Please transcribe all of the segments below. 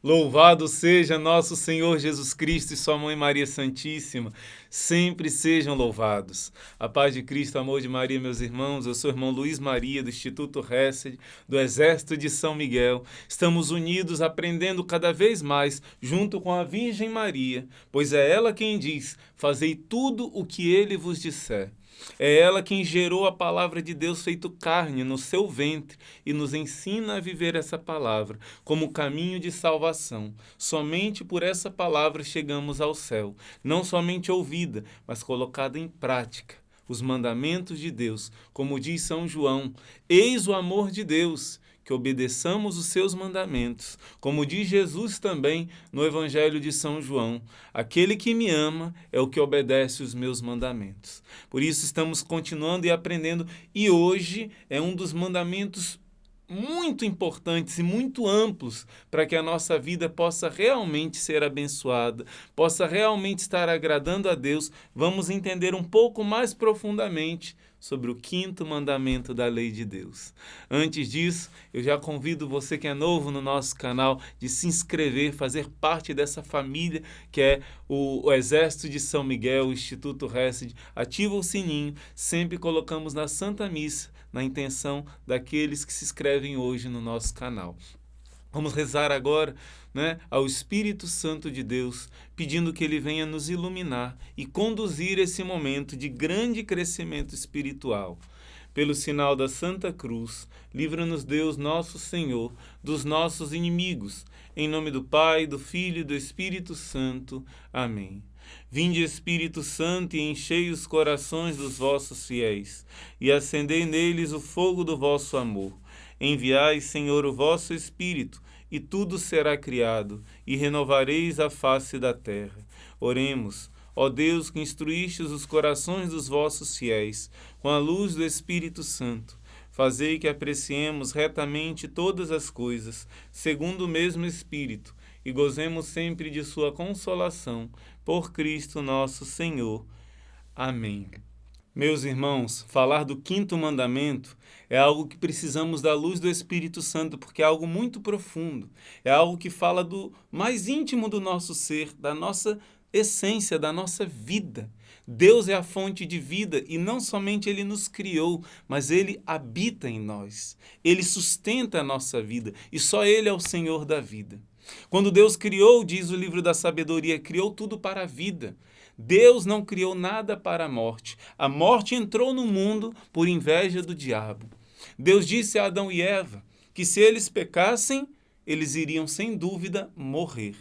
Louvado seja nosso Senhor Jesus Cristo e sua mãe Maria Santíssima. Sempre sejam louvados. A paz de Cristo, amor de Maria, meus irmãos. Eu sou o irmão Luiz Maria, do Instituto Hesed, do Exército de São Miguel. Estamos unidos, aprendendo cada vez mais, junto com a Virgem Maria, pois é ela quem diz: fazei tudo o que ele vos disser. É ela quem gerou a palavra de Deus feito carne no seu ventre e nos ensina a viver essa palavra como caminho de salvação. Somente por essa palavra chegamos ao céu, não somente ouvida, mas colocada em prática. Os mandamentos de Deus, como diz São João, eis o amor de Deus, que obedeçamos os seus mandamentos. Como diz Jesus também no Evangelho de São João, aquele que me ama é o que obedece os meus mandamentos. Por isso estamos continuando e aprendendo, e hoje é um dos mandamentos muito importantes e muito amplos para que a nossa vida possa realmente ser abençoada, possa realmente estar agradando a Deus. Vamos entender um pouco mais profundamente sobre o quinto mandamento da lei de Deus. Antes disso, eu já convido você que é novo no nosso canal de se inscrever, fazer parte dessa família que é o Exército de São Miguel, o Instituto Hesed. Ativa o sininho, sempre colocamos na Santa Missa, na intenção daqueles que se inscrevem hoje no nosso canal. Vamos rezar agora, ao Espírito Santo de Deus, pedindo que ele venha nos iluminar e conduzir esse momento de grande crescimento espiritual. Pelo sinal da Santa Cruz, livra-nos Deus nosso Senhor dos nossos inimigos. Em nome do Pai, do Filho e do Espírito Santo. Amém. Vinde, Espírito Santo, e enchei os corações dos vossos fiéis, e acendei neles o fogo do vosso amor. Enviai, Senhor, o vosso Espírito, e tudo será criado, e renovareis a face da terra. Oremos. Ó Deus, que instruístes os corações dos vossos fiéis, com a luz do Espírito Santo, fazei que apreciemos retamente todas as coisas, segundo o mesmo Espírito, e gozemos sempre de sua consolação, por Cristo nosso Senhor. Amém. Meus irmãos, falar do quinto mandamento é algo que precisamos da luz do Espírito Santo, porque é algo muito profundo, é algo que fala do mais íntimo do nosso ser, da nossa essência, da nossa vida. Deus é a fonte de vida e não somente Ele nos criou, mas Ele habita em nós. Ele sustenta a nossa vida e só Ele é o Senhor da vida. Quando Deus criou, diz o livro da sabedoria, criou tudo para a vida. Deus não criou nada para a morte. A morte entrou no mundo por inveja do diabo. Deus disse a Adão e Eva que se eles pecassem, eles iriam sem dúvida morrer.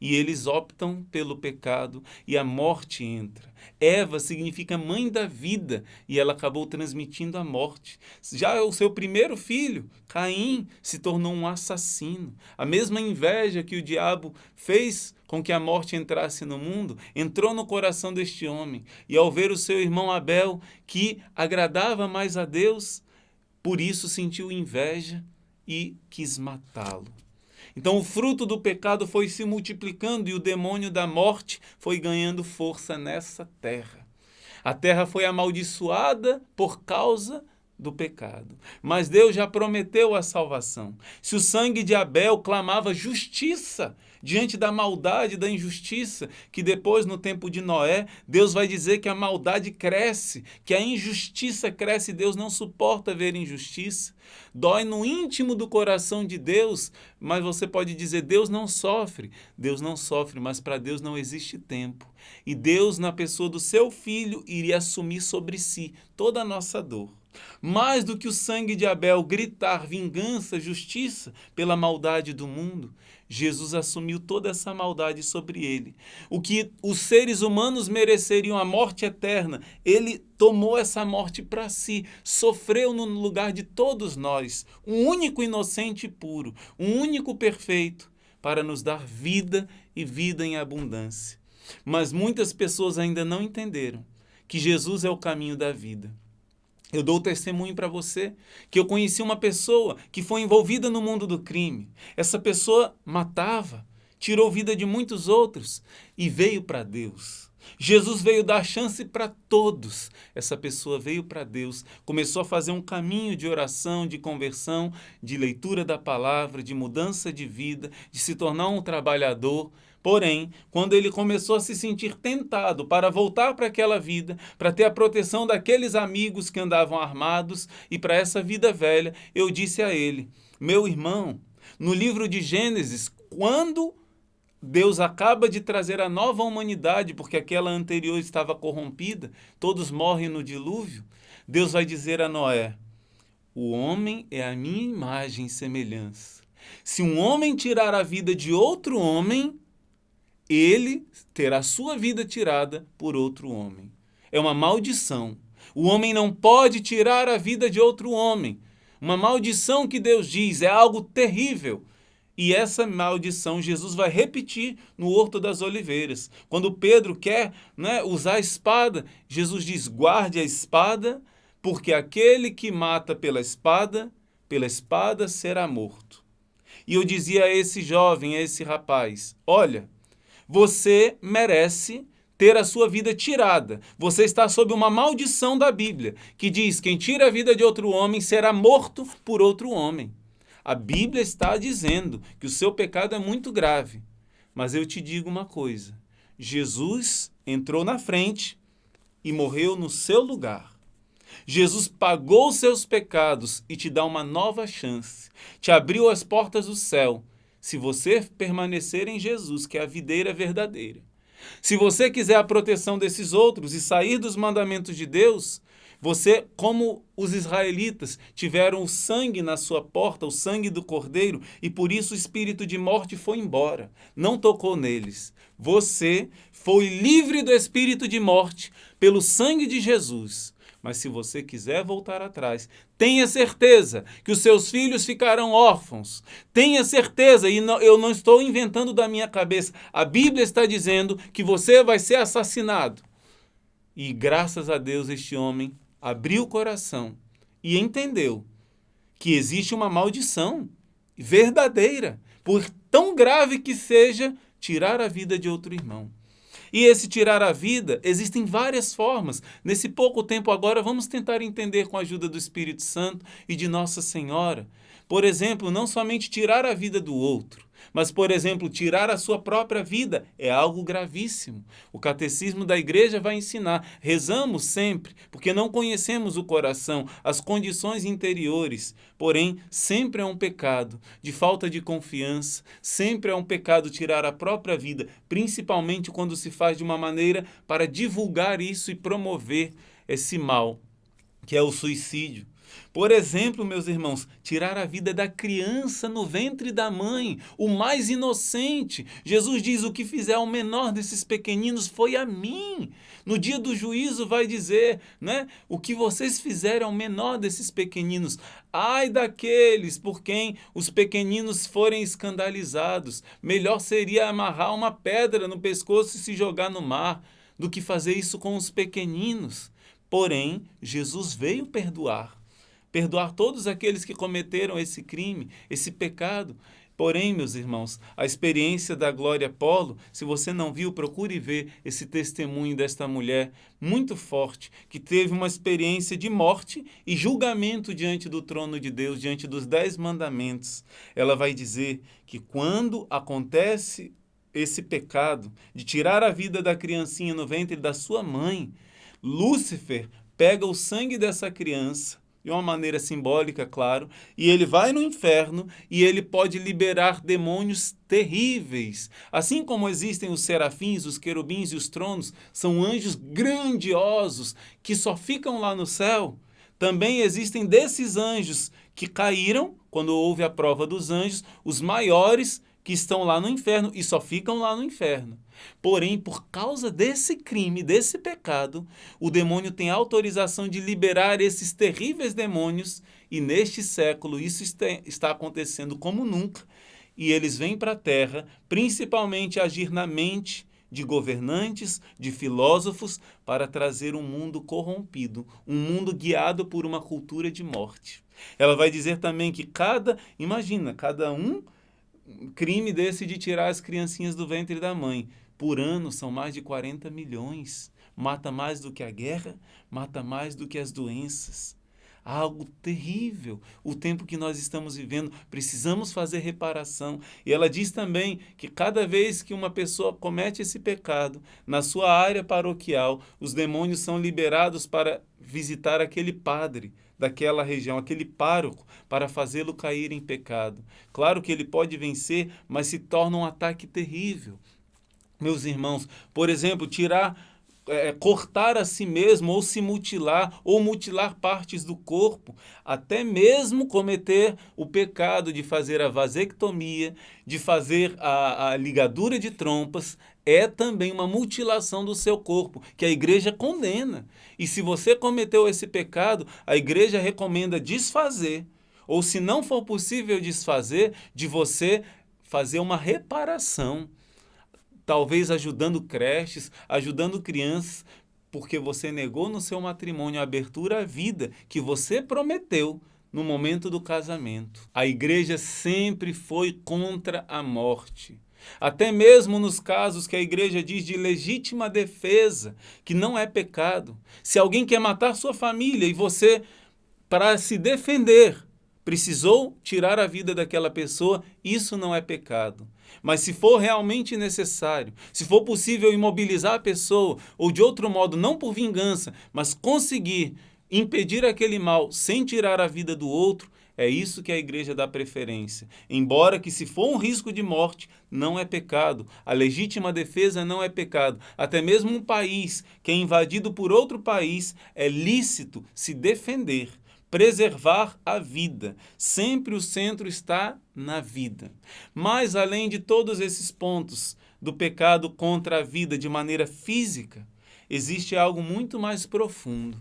E eles optam pelo pecado e a morte entra. Eva significa mãe da vida e ela acabou transmitindo a morte. Já o seu primeiro filho, Caim, se tornou um assassino. A mesma inveja que o diabo fez com que a morte entrasse no mundo, entrou no coração deste homem. E ao ver o seu irmão Abel, que agradava mais a Deus, por isso sentiu inveja e quis matá-lo. Então o fruto do pecado foi se multiplicando e o demônio da morte foi ganhando força nessa terra. A terra foi amaldiçoada por causa do pecado. Mas Deus já prometeu a salvação. Se o sangue de Abel clamava justiça diante da maldade, da injustiça, que depois, no tempo de Noé, Deus vai dizer que a maldade cresce, que a injustiça cresce, Deus não suporta ver injustiça. Dói no íntimo do coração de Deus, mas você pode dizer, Deus não sofre. Deus não sofre, mas para Deus não existe tempo. E Deus, na pessoa do seu Filho, iria assumir sobre si toda a nossa dor. Mais do que o sangue de Abel gritar vingança, justiça pela maldade do mundo, Jesus assumiu toda essa maldade sobre ele. O que os seres humanos mereceriam a morte eterna, ele tomou essa morte para si, sofreu no lugar de todos nós, um único inocente e puro, um único perfeito, para nos dar vida e vida em abundância. Mas muitas pessoas ainda não entenderam que Jesus é o caminho da vida. Eu dou testemunho para você que eu conheci uma pessoa que foi envolvida no mundo do crime. Essa pessoa matava, tirou vida de muitos outros e veio para Deus. Jesus veio dar chance para todos. Essa pessoa veio para Deus, começou a fazer um caminho de oração, de conversão, de leitura da palavra, de mudança de vida, de se tornar um trabalhador. Porém, quando ele começou a se sentir tentado para voltar para aquela vida, para ter a proteção daqueles amigos que andavam armados e para essa vida velha, eu disse a ele: meu irmão, no livro de Gênesis, quando Deus acaba de trazer a nova humanidade, porque aquela anterior estava corrompida, todos morrem no dilúvio, Deus vai dizer a Noé: o homem é a minha imagem e semelhança. Se um homem tirar a vida de outro homem, ele terá sua vida tirada por outro homem. É uma maldição. O homem não pode tirar a vida de outro homem. Uma maldição que Deus diz, é algo terrível. E essa maldição Jesus vai repetir no Horto das Oliveiras. Quando Pedro quer, usar a espada, Jesus diz: guarde a espada, porque aquele que mata pela espada será morto. E eu dizia a esse jovem, a esse rapaz: olha, você merece ter a sua vida tirada. Você está sob uma maldição da Bíblia, que diz: quem tira a vida de outro homem será morto por outro homem. A Bíblia está dizendo que o seu pecado é muito grave. Mas eu te digo uma coisa: Jesus entrou na frente e morreu no seu lugar. Jesus pagou os seus pecados e te dá uma nova chance. Te abriu as portas do céu. Se você permanecer em Jesus, que é a videira verdadeira. Se você quiser a proteção desses outros e sair dos mandamentos de Deus, você, como os israelitas, tiveram o sangue na sua porta, o sangue do Cordeiro, e por isso o espírito de morte foi embora, não tocou neles. Você foi livre do espírito de morte pelo sangue de Jesus. Mas se você quiser voltar atrás, tenha certeza que os seus filhos ficarão órfãos. Tenha certeza, e eu não estou inventando da minha cabeça, a Bíblia está dizendo que você vai ser assassinado. E graças a Deus este homem abriu o coração e entendeu que existe uma maldição verdadeira, por tão grave que seja, tirar a vida de outro irmão. E esse tirar a vida, existem várias formas. Nesse pouco tempo agora, vamos tentar entender com a ajuda do Espírito Santo e de Nossa Senhora. Por exemplo, não somente tirar a vida do outro, mas, por exemplo, tirar a sua própria vida é algo gravíssimo. O catecismo da igreja vai ensinar. Rezamos sempre, porque não conhecemos o coração, as condições interiores. Porém, sempre é um pecado de falta de confiança, sempre é um pecado tirar a própria vida, principalmente quando se faz de uma maneira para divulgar isso e promover esse mal, que é o suicídio. Por exemplo, meus irmãos, tirar a vida da criança no ventre da mãe, o mais inocente. Jesus diz: o que fizer ao menor desses pequeninos foi a mim. No dia do juízo vai dizer, o que vocês fizeram ao menor desses pequeninos. Ai daqueles por quem os pequeninos forem escandalizados. Melhor seria amarrar uma pedra no pescoço e se jogar no mar, do que fazer isso com os pequeninos. Porém, Jesus veio perdoar todos aqueles que cometeram esse crime, esse pecado. Porém, meus irmãos, a experiência da Glória Polo, se você não viu, procure ver esse testemunho desta mulher muito forte, que teve uma experiência de morte e julgamento diante do trono de Deus, diante dos 10 mandamentos. Ela vai dizer que quando acontece esse pecado de tirar a vida da criancinha no ventre da sua mãe, Lúcifer pega o sangue dessa criança, de uma maneira simbólica, claro, e ele vai no inferno e ele pode liberar demônios terríveis. Assim como existem os serafins, os querubins e os tronos, são anjos grandiosos que só ficam lá no céu. Também existem desses anjos que caíram, quando houve a prova dos anjos, os maiores que estão lá no inferno e só ficam lá no inferno. Porém, por causa desse crime, desse pecado, o demônio tem autorização de liberar esses terríveis demônios e neste século isso está acontecendo como nunca e eles vêm para a Terra principalmente agir na mente de governantes, de filósofos, para trazer um mundo corrompido, um mundo guiado por uma cultura de morte. Ela vai dizer também que cada um crime desse de tirar as criancinhas do ventre da mãe. Por ano são mais de 40 milhões. Mata mais do que a guerra, mata mais do que as doenças. Algo terrível, o tempo que nós estamos vivendo, precisamos fazer reparação. E ela diz também que cada vez que uma pessoa comete esse pecado, na sua área paroquial, os demônios são liberados para visitar aquele padre daquela região, aquele pároco, para fazê-lo cair em pecado. Claro que ele pode vencer, mas se torna um ataque terrível. Meus irmãos, por exemplo, cortar a si mesmo, ou se mutilar, ou mutilar partes do corpo, até mesmo cometer o pecado de fazer a vasectomia, de fazer a ligadura de trompas, é também uma mutilação do seu corpo, que a igreja condena. E se você cometeu esse pecado, a igreja recomenda desfazer, ou se não for possível desfazer, de você fazer uma reparação. Talvez ajudando creches, ajudando crianças, porque você negou no seu matrimônio a abertura à vida que você prometeu no momento do casamento. A igreja sempre foi contra a morte. Até mesmo nos casos que a igreja diz de legítima defesa, que não é pecado. Se alguém quer matar sua família e você, para se defender, precisou tirar a vida daquela pessoa, isso não é pecado. Mas se for realmente necessário, se for possível imobilizar a pessoa, ou de outro modo, não por vingança, mas conseguir impedir aquele mal sem tirar a vida do outro, é isso que a igreja dá preferência. Embora que se for um risco de morte, não é pecado. A legítima defesa não é pecado. Até mesmo um país que é invadido por outro país, é lícito se defender. Preservar a vida. Sempre o centro está na vida. Mas, além de todos esses pontos do pecado contra a vida de maneira física, existe algo muito mais profundo.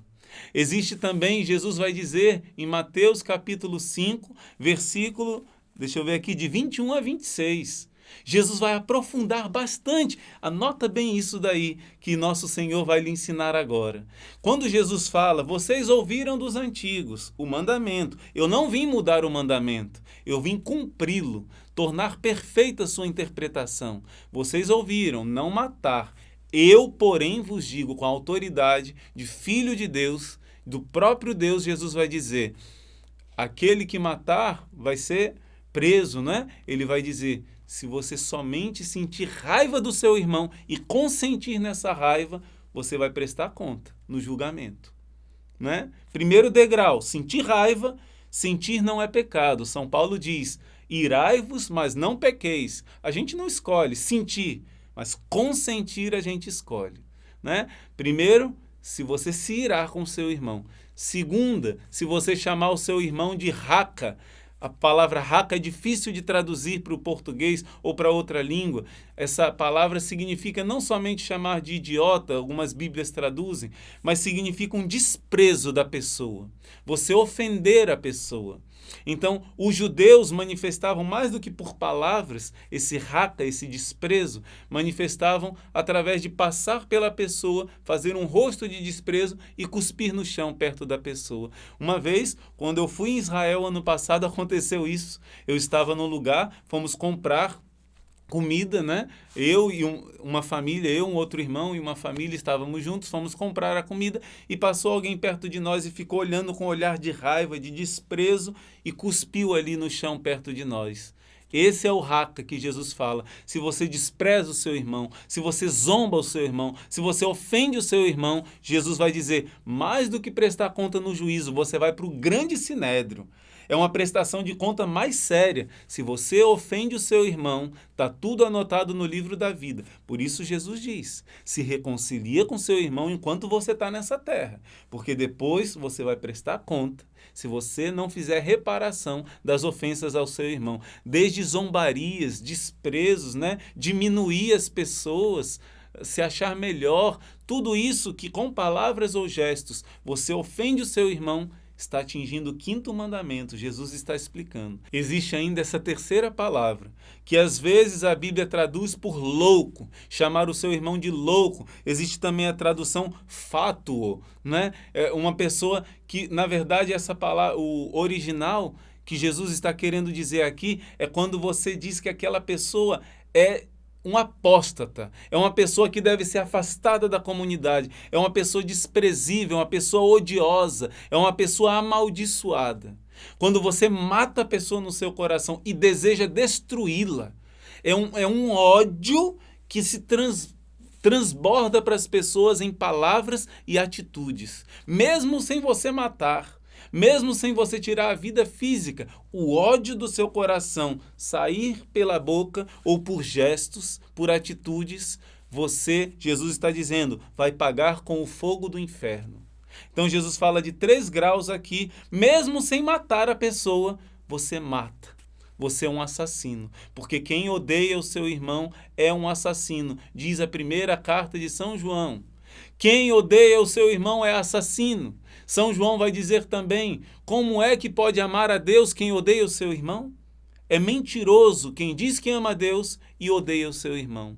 Existe também, Jesus vai dizer em Mateus capítulo 5, versículo, de 21 a 26. Jesus vai aprofundar bastante. Anota bem isso daí, que nosso Senhor vai lhe ensinar agora. Quando Jesus fala, vocês ouviram dos antigos o mandamento. Eu não vim mudar o mandamento, eu vim cumpri-lo, tornar perfeita a sua interpretação. Vocês ouviram, não matar. Eu, porém, vos digo com a autoridade de Filho de Deus, do próprio Deus, Jesus vai dizer, aquele que matar vai ser preso, né? Ele vai dizer, se você somente sentir raiva do seu irmão e consentir nessa raiva, você vai prestar conta no julgamento, né? Primeiro degrau, sentir raiva, sentir não é pecado. São Paulo diz, irai-vos, mas não pequeis. A gente não escolhe sentir, mas consentir a gente escolhe, né? Primeiro, se você se irar com o seu irmão. Segunda, se você chamar o seu irmão de raca. A palavra raca é difícil de traduzir para o português ou para outra língua. Essa palavra significa não somente chamar de idiota, algumas bíblias traduzem, mas significa um desprezo da pessoa. Você ofender a pessoa. Então, os judeus manifestavam mais do que por palavras, esse raca, esse desprezo, manifestavam através de passar pela pessoa, fazer um rosto de desprezo e cuspir no chão perto da pessoa. Uma vez, quando eu fui em Israel ano passado, aconteceu isso. Eu estava num lugar, fomos comprar comida, né? Eu e uma família, eu, um outro irmão e uma família estávamos juntos, fomos comprar a comida e passou alguém perto de nós e ficou olhando com um olhar de raiva, de desprezo e cuspiu ali no chão perto de nós. Esse é o raca que Jesus fala. Se você despreza o seu irmão, se você zomba o seu irmão, se você ofende o seu irmão, Jesus vai dizer, mais do que prestar conta no juízo, você vai para o grande sinédrio. É uma prestação de conta mais séria. Se você ofende o seu irmão, está tudo anotado no livro da vida. Por isso Jesus diz, se reconcilia com seu irmão enquanto você está nessa terra, porque depois você vai prestar conta se você não fizer reparação das ofensas ao seu irmão. Desde zombarias, desprezos, né? Diminuir as pessoas, se achar melhor, tudo isso que com palavras ou gestos você ofende o seu irmão, está atingindo o quinto mandamento. Jesus está explicando. Existe ainda essa terceira palavra, que às vezes a Bíblia traduz por louco, chamar o seu irmão de louco. Existe também a tradução fátuo, né? É uma pessoa que, na verdade, essa palavra, o original que Jesus está querendo dizer aqui é quando você diz que aquela pessoa é um apóstata, é uma pessoa que deve ser afastada da comunidade, é uma pessoa desprezível, uma pessoa odiosa, é uma pessoa amaldiçoada. Quando você mata a pessoa no seu coração e deseja destruí-la, é um ódio que se transborda para as pessoas em palavras e atitudes, mesmo sem você matar. Mesmo sem você tirar a vida física, o ódio do seu coração sair pela boca ou por gestos, por atitudes, Jesus está dizendo, vai pagar com o fogo do inferno. Então Jesus fala de 3 graus aqui, mesmo sem matar a pessoa, você mata. Você é um assassino, porque quem odeia o seu irmão é um assassino, diz a primeira carta de São João. Quem odeia o seu irmão é assassino. São João vai dizer também, como é que pode amar a Deus quem odeia o seu irmão? É mentiroso quem diz que ama a Deus e odeia o seu irmão.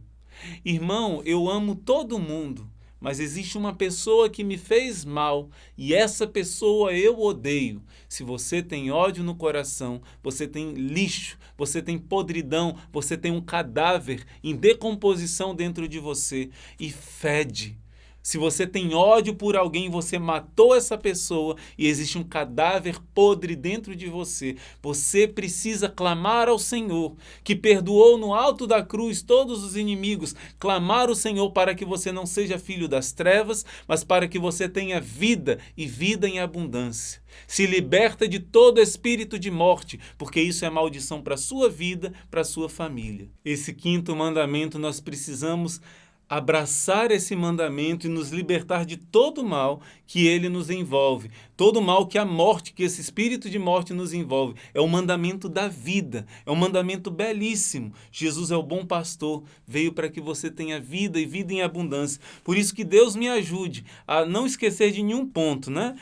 Irmão, eu amo todo mundo, mas existe uma pessoa que me fez mal e essa pessoa eu odeio. Se você tem ódio no coração, você tem lixo, você tem podridão, você tem um cadáver em decomposição dentro de você e fede. Se você tem ódio por alguém, você matou essa pessoa e existe um cadáver podre dentro de você. Você precisa clamar ao Senhor, que perdoou no alto da cruz todos os inimigos. Clamar ao Senhor para que você não seja filho das trevas, mas para que você tenha vida e vida em abundância. Se liberta de todo espírito de morte, porque isso é maldição para a sua vida, para a sua família. Esse 5º mandamento nós precisamos abraçar esse mandamento e nos libertar de todo o mal que ele nos envolve, todo o mal que a morte, que esse espírito de morte nos envolve. É o mandamento da vida, é um mandamento belíssimo. Jesus é o bom pastor, veio para que você tenha vida e vida em abundância. Por isso que Deus me ajude a não esquecer de nenhum ponto, né?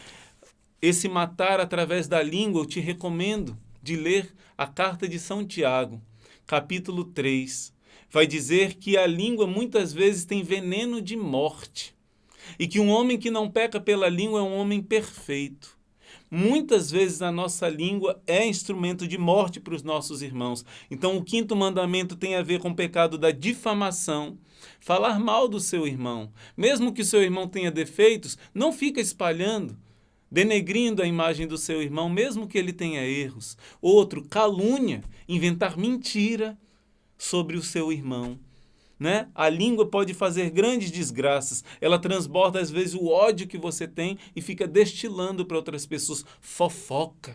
Esse matar através da língua, eu te recomendo de ler a carta de São Tiago, capítulo 3. Vai dizer que a língua muitas vezes tem veneno de morte e que um homem que não peca pela língua é um homem perfeito. Muitas vezes a nossa língua é instrumento de morte para os nossos irmãos. Então o 5º mandamento tem a ver com o pecado da difamação, falar mal do seu irmão. Mesmo que o seu irmão tenha defeitos, não fica espalhando, denegrindo a imagem do seu irmão, mesmo que ele tenha erros. Outro, calúnia, inventar mentira sobre o seu irmão, né? A língua pode fazer grandes desgraças, ela transborda às vezes o ódio que você tem e fica destilando para outras pessoas. Fofoca,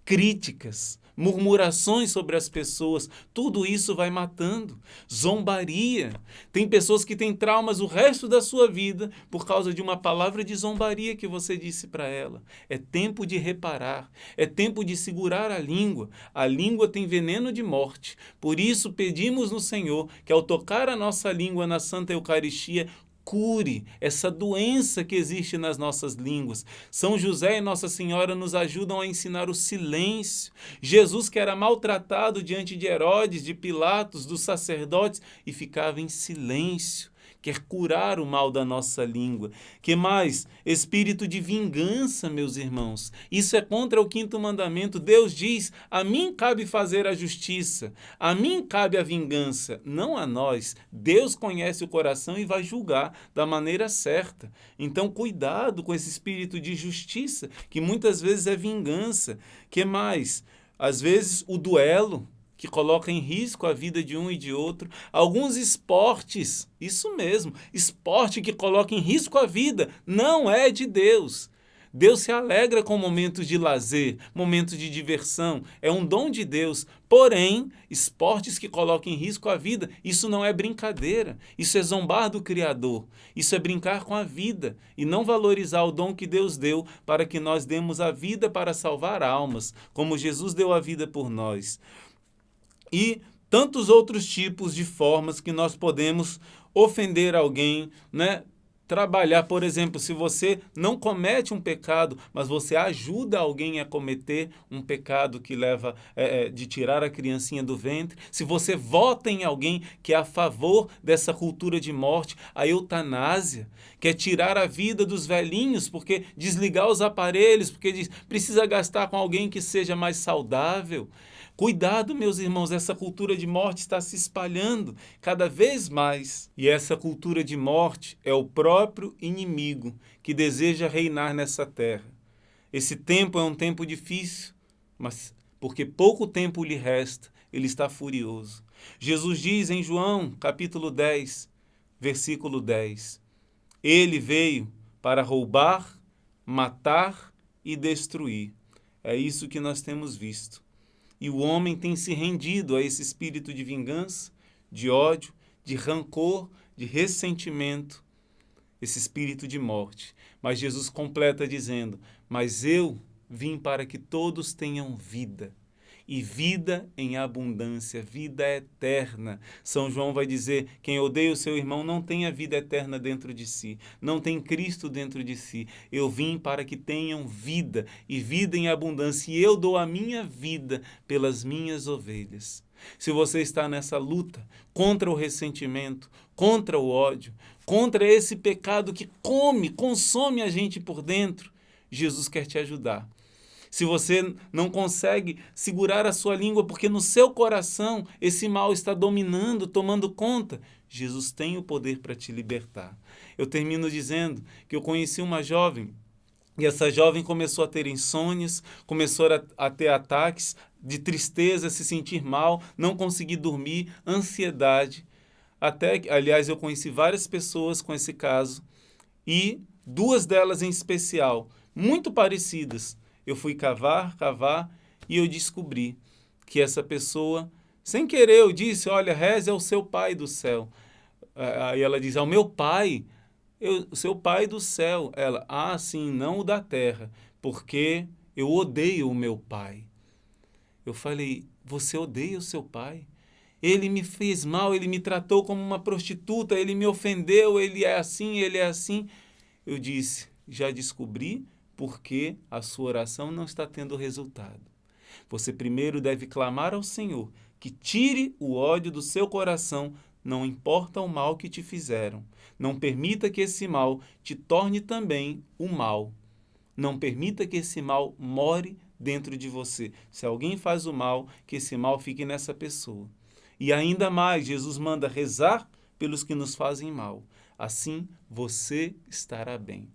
críticas, murmurações sobre as pessoas, tudo isso vai matando. Zombaria. Tem pessoas que têm traumas o resto da sua vida por causa de uma palavra de zombaria que você disse para ela. É tempo de reparar, é tempo de segurar a língua. A língua tem veneno de morte. Por isso pedimos no Senhor que ao tocar a nossa língua na Santa Eucaristia, cure essa doença que existe nas nossas línguas. São José e Nossa Senhora nos ajudam a ensinar o silêncio. Jesus, que era maltratado diante de Herodes, de Pilatos, dos sacerdotes, e ficava em silêncio. Quer curar o mal da nossa língua. Que mais? Espírito de vingança, meus irmãos. Isso é contra o 5º mandamento. Deus diz, a mim cabe fazer a justiça, a mim cabe a vingança, não a nós. Deus conhece o coração e vai julgar da maneira certa. Então, cuidado com esse espírito de justiça, que muitas vezes é vingança. Que mais? Às vezes, o duelo, que coloca em risco a vida de um e de outro. Alguns esportes, isso mesmo, esporte que coloca em risco a vida, não é de Deus. Deus se alegra com momentos de lazer, momentos de diversão, é um dom de Deus. Porém, esportes que colocam em risco a vida, isso não é brincadeira, isso é zombar do Criador, isso é brincar com a vida e não valorizar o dom que Deus deu para que nós demos a vida para salvar almas, como Jesus deu a vida por nós. E tantos outros tipos de formas que nós podemos ofender alguém, né? trabalhar, por exemplo, se você não comete um pecado, mas você ajuda alguém a cometer um pecado que leva de tirar a criancinha do ventre, se você vota em alguém que é a favor dessa cultura de morte, a eutanásia, que é tirar a vida dos velhinhos, porque desligar os aparelhos, porque precisa gastar com alguém que seja mais saudável. Cuidado, meus irmãos, essa cultura de morte está se espalhando cada vez mais. E essa cultura de morte é o próprio inimigo que deseja reinar nessa terra. Esse tempo é um tempo difícil, mas porque pouco tempo lhe resta, ele está furioso. Jesus diz em João, capítulo 10, versículo 10, ele veio para roubar, matar e destruir. É isso que nós temos visto. E o homem tem se rendido a esse espírito de vingança, de ódio, de rancor, de ressentimento, esse espírito de morte. Mas Jesus completa dizendo, mas eu vim para que todos tenham vida, e vida em abundância, vida eterna. São João vai dizer, quem odeia o seu irmão não tem a vida eterna dentro de si, não tem Cristo dentro de si. Eu vim para que tenham vida, e vida em abundância, e eu dou a minha vida pelas minhas ovelhas. Se você está nessa luta contra o ressentimento, contra o ódio, contra esse pecado que consome a gente por dentro, Jesus quer te ajudar. Se você não consegue segurar a sua língua porque no seu coração esse mal está dominando, tomando conta, Jesus tem o poder para te libertar. Eu termino dizendo que eu conheci uma jovem e essa jovem começou a ter insônias, começou a ter ataques de tristeza, se sentir mal, não conseguir dormir, ansiedade. Aliás, eu conheci várias pessoas com esse caso e 2 delas em especial, muito parecidas. Eu fui cavar e eu descobri que essa pessoa, sem querer, eu disse, olha, reze ao seu pai do céu. Aí ela diz, ao meu pai, o seu pai do céu. Ela, sim, não o da terra, porque eu odeio o meu pai. Eu falei, você odeia o seu pai? Ele me fez mal, ele me tratou como uma prostituta, ele me ofendeu, ele é assim, ele é assim. Eu disse, já descobri porque a sua oração não está tendo resultado. Você primeiro deve clamar ao Senhor que tire o ódio do seu coração, não importa o mal que te fizeram. Não permita que esse mal te torne também o mal. Não permita que esse mal more dentro de você. Se alguém faz o mal, que esse mal fique nessa pessoa. E ainda mais, Jesus manda rezar pelos que nos fazem mal. Assim, você estará bem.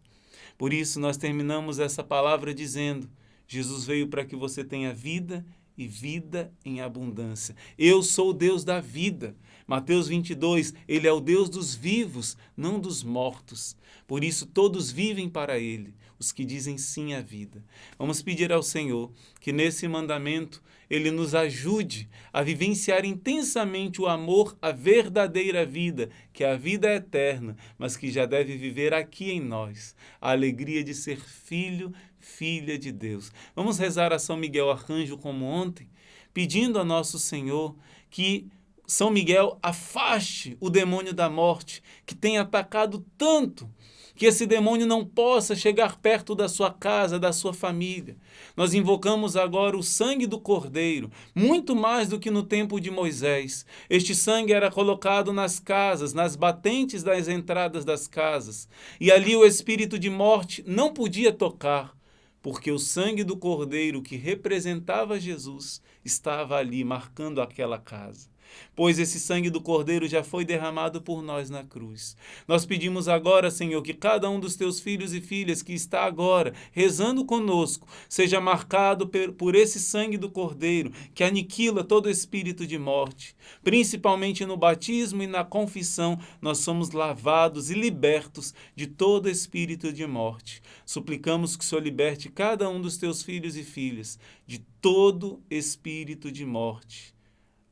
Por isso, nós terminamos essa palavra dizendo, Jesus veio para que você tenha vida e vida em abundância. Eu sou o Deus da vida. Mateus 22, Ele é o Deus dos vivos, não dos mortos. Por isso, todos vivem para Ele, os que dizem sim à vida. Vamos pedir ao Senhor que nesse mandamento Ele nos ajude a vivenciar intensamente o amor, a verdadeira vida, que é a vida eterna, mas que já deve viver aqui em nós, a alegria de ser filho, filha de Deus. Vamos rezar a São Miguel Arcanjo como ontem, pedindo a nosso Senhor que São Miguel afaste o demônio da morte, que tem atacado tanto, que esse demônio não possa chegar perto da sua casa, da sua família. Nós invocamos agora o sangue do Cordeiro, muito mais do que no tempo de Moisés. Este sangue era colocado nas casas, nas batentes das entradas das casas, e ali o espírito de morte não podia tocar, porque o sangue do Cordeiro que representava Jesus estava ali marcando aquela casa. Pois esse sangue do Cordeiro já foi derramado por nós na cruz. Nós pedimos agora, Senhor, que cada um dos teus filhos e filhas que está agora rezando conosco seja marcado por esse sangue do Cordeiro que aniquila todo espírito de morte. Principalmente no batismo e na confissão, nós somos lavados e libertos de todo espírito de morte. Suplicamos que o Senhor liberte cada um dos teus filhos e filhas de todo espírito de morte.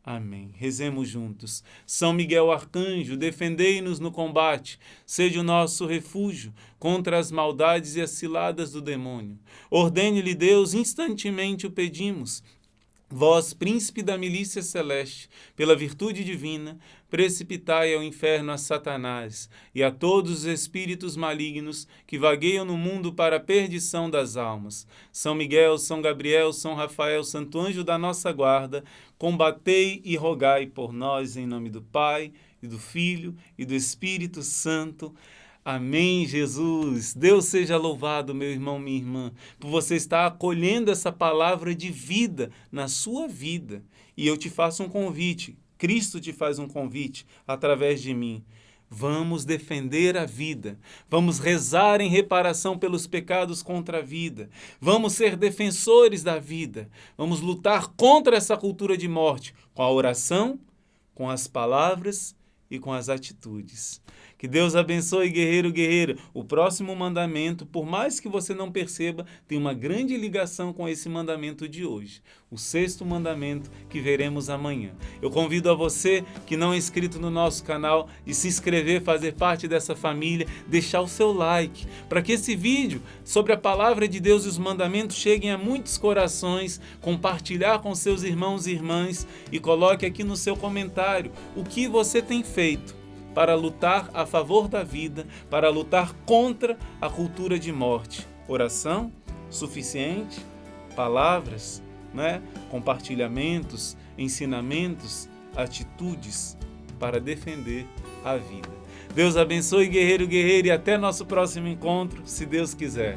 Amém. Rezemos juntos. São Miguel Arcanjo, defendei-nos no combate, seja o nosso refúgio contra as maldades e as ciladas do demônio. Ordene-lhe Deus, instantemente o pedimos, Vós, príncipe da milícia celeste, pela virtude divina, precipitai ao inferno a Satanás e a todos os espíritos malignos que vagueiam no mundo para a perdição das almas. São Miguel, São Gabriel, São Rafael, Santo Anjo da nossa guarda, combatei e rogai por nós em nome do Pai, e do Filho e do Espírito Santo. Amém, Jesus. Deus seja louvado, meu irmão, minha irmã, por você estar acolhendo essa palavra de vida na sua vida. E eu te faço um convite, Cristo te faz um convite através de mim. Vamos defender a vida, vamos rezar em reparação pelos pecados contra a vida, vamos ser defensores da vida, vamos lutar contra essa cultura de morte com a oração, com as palavras e com as atitudes. Que Deus abençoe, guerreiro, guerreira. O próximo mandamento, por mais que você não perceba, tem uma grande ligação com esse mandamento de hoje. O 6º mandamento que veremos amanhã. Eu convido a você que não é inscrito no nosso canal de se inscrever, fazer parte dessa família, deixar o seu like, para que esse vídeo sobre a palavra de Deus e os mandamentos cheguem a muitos corações, compartilhar com seus irmãos e irmãs e coloque aqui no seu comentário o que você tem feito para lutar a favor da vida, para lutar contra a cultura de morte. Oração suficiente? Palavras, né? Compartilhamentos, ensinamentos, atitudes para defender a vida. Deus abençoe, guerreiro, guerreira, e até nosso próximo encontro, se Deus quiser.